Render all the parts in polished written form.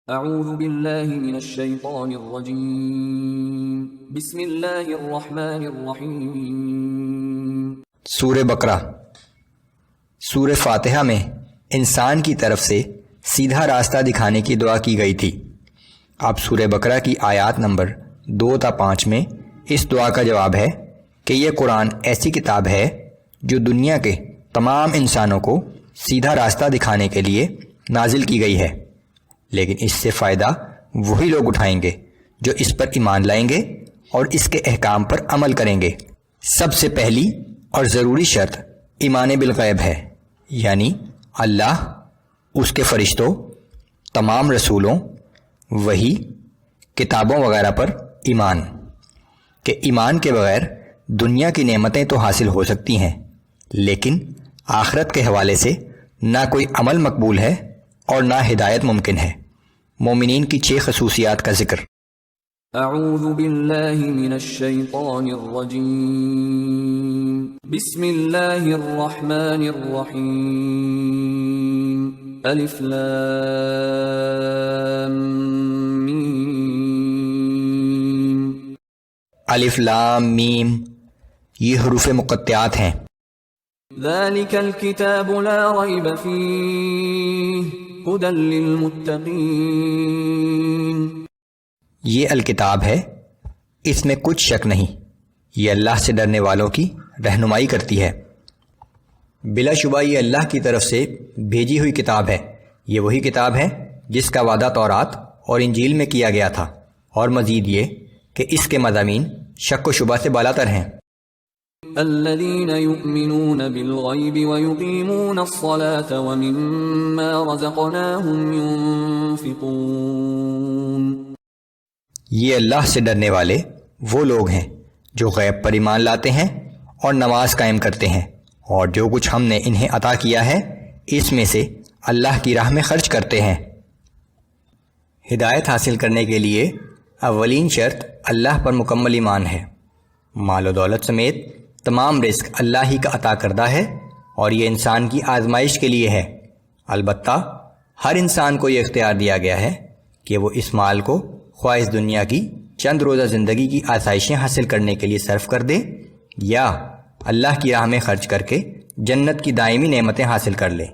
اعوذ باللہ من الشیطان الرجیم بسم اللہ الرحمن الرحیم۔ سورہ بقرہ۔ سورہ فاتحہ میں انسان کی طرف سے سیدھا راستہ دکھانے کی دعا کی گئی تھی۔ اب سورہ بقرہ کی آیات نمبر 2 تا 5 میں اس دعا کا جواب ہے کہ یہ قرآن ایسی کتاب ہے جو دنیا کے تمام انسانوں کو سیدھا راستہ دکھانے کے لیے نازل کی گئی ہے، لیکن اس سے فائدہ وہی لوگ اٹھائیں گے جو اس پر ایمان لائیں گے اور اس کے احکام پر عمل کریں گے۔ سب سے پہلی اور ضروری شرط ایمان بالغیب ہے، یعنی اللہ، اس کے فرشتوں، تمام رسولوں، وحی، کتابوں وغیرہ پر ایمان، کہ ایمان کے بغیر دنیا کی نعمتیں تو حاصل ہو سکتی ہیں لیکن آخرت کے حوالے سے نہ کوئی عمل مقبول ہے اور نہ ہدایت ممکن ہے۔ مومنین کی 6 خصوصیات کا ذکر۔ اعوذ باللہ من الشیطان الرجیم بسم اللہ الرحمن الرحیم۔ الف لام میم۔ الف لام میم یہ حروف مقطعات ہیں۔ ذالک الکتاب لا ریب فیہ ھدی للمتقین۔ یہ الکتاب ہے، اس میں کچھ شک نہیں، یہ اللہ سے ڈرنے والوں کی رہنمائی کرتی ہے۔ بلا شبہ یہ اللہ کی طرف سے بھیجی ہوئی کتاب ہے۔ یہ وہی کتاب ہے جس کا وعدہ تورات اور انجیل میں کیا گیا تھا، اور مزید یہ کہ اس کے مضامین شک و شبہ سے بالاتر ہیں۔ الذين يؤمنون بالغيب ويقيمون الصلاة ومما رزقناهم ينفقون۔ یہ اللہ سے ڈرنے والے وہ لوگ ہیں جو غیب پر ایمان لاتے ہیں اور نماز قائم کرتے ہیں، اور جو کچھ ہم نے انہیں عطا کیا ہے اس میں سے اللہ کی راہ میں خرچ کرتے ہیں۔ ہدایت حاصل کرنے کے لیے اولین شرط اللہ پر مکمل ایمان ہے۔ مال و دولت سمیت تمام رزق اللہ ہی کا عطا کردہ ہے اور یہ انسان کی آزمائش کے لیے ہے۔ البتہ ہر انسان کو یہ اختیار دیا گیا ہے کہ وہ اس مال کو خواہ اس دنیا کی چند روزہ زندگی کی آسائشیں حاصل کرنے کے لیے صرف کر دے، یا اللہ کی راہ میں خرچ کر کے جنت کی دائمی نعمتیں حاصل کر لے،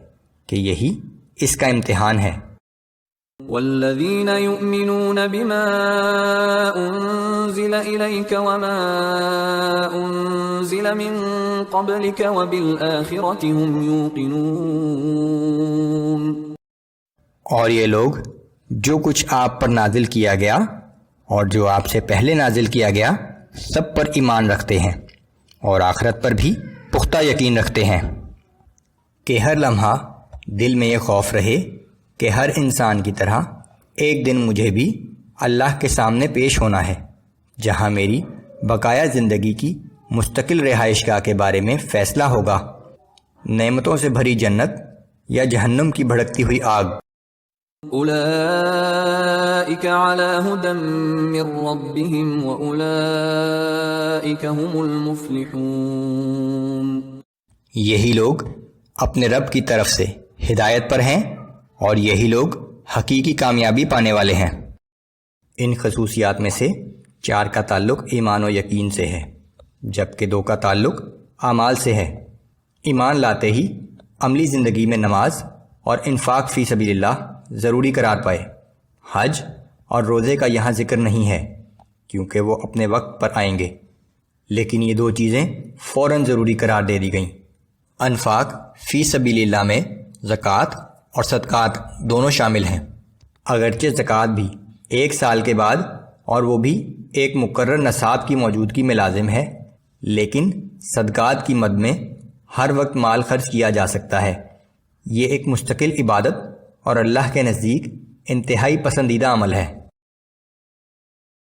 کہ یہی اس کا امتحان ہے۔ والذین یؤمنون بما انزل الیک وما انزل من قبلک وبالآخرۃ هم یوقنون۔ اور یہ لوگ جو کچھ آپ پر نازل کیا گیا اور جو آپ سے پہلے نازل کیا گیا سب پر ایمان رکھتے ہیں، اور آخرت پر بھی پختہ یقین رکھتے ہیں، کہ ہر لمحہ دل میں یہ خوف رہے کہ ہر انسان کی طرح ایک دن مجھے بھی اللہ کے سامنے پیش ہونا ہے، جہاں میری بقایا زندگی کی مستقل رہائش گاہ کے بارے میں فیصلہ ہوگا، نعمتوں سے بھری جنت یا جہنم کی بھڑکتی ہوئی آگ۔ اولئک علی ھدی من ربہم واولئک ھم المفلحون۔ یہی لوگ اپنے رب کی طرف سے ہدایت پر ہیں اور یہی لوگ حقیقی کامیابی پانے والے ہیں۔ ان خصوصیات میں سے 4 کا تعلق ایمان و یقین سے ہے، جبکہ 2 کا تعلق اعمال سے ہے۔ ایمان لاتے ہی عملی زندگی میں نماز اور انفاق فی سبیل اللہ ضروری قرار پائے۔ حج اور روزے کا یہاں ذکر نہیں ہے کیونکہ وہ اپنے وقت پر آئیں گے، لیکن یہ 2 چیزیں فوراً ضروری قرار دے دی گئیں۔ انفاق فی سبیل اللہ میں زکوٰۃ اور صدقات دونوں شامل ہیں، اگرچہ زکوٰۃ بھی 1 سال کے بعد اور وہ بھی ایک مقرر نصاب کی موجودگی میں لازم ہے، لیکن صدقات کی مد میں ہر وقت مال خرچ کیا جا سکتا ہے۔ یہ ایک مستقل عبادت اور اللہ کے نزدیک انتہائی پسندیدہ عمل ہے۔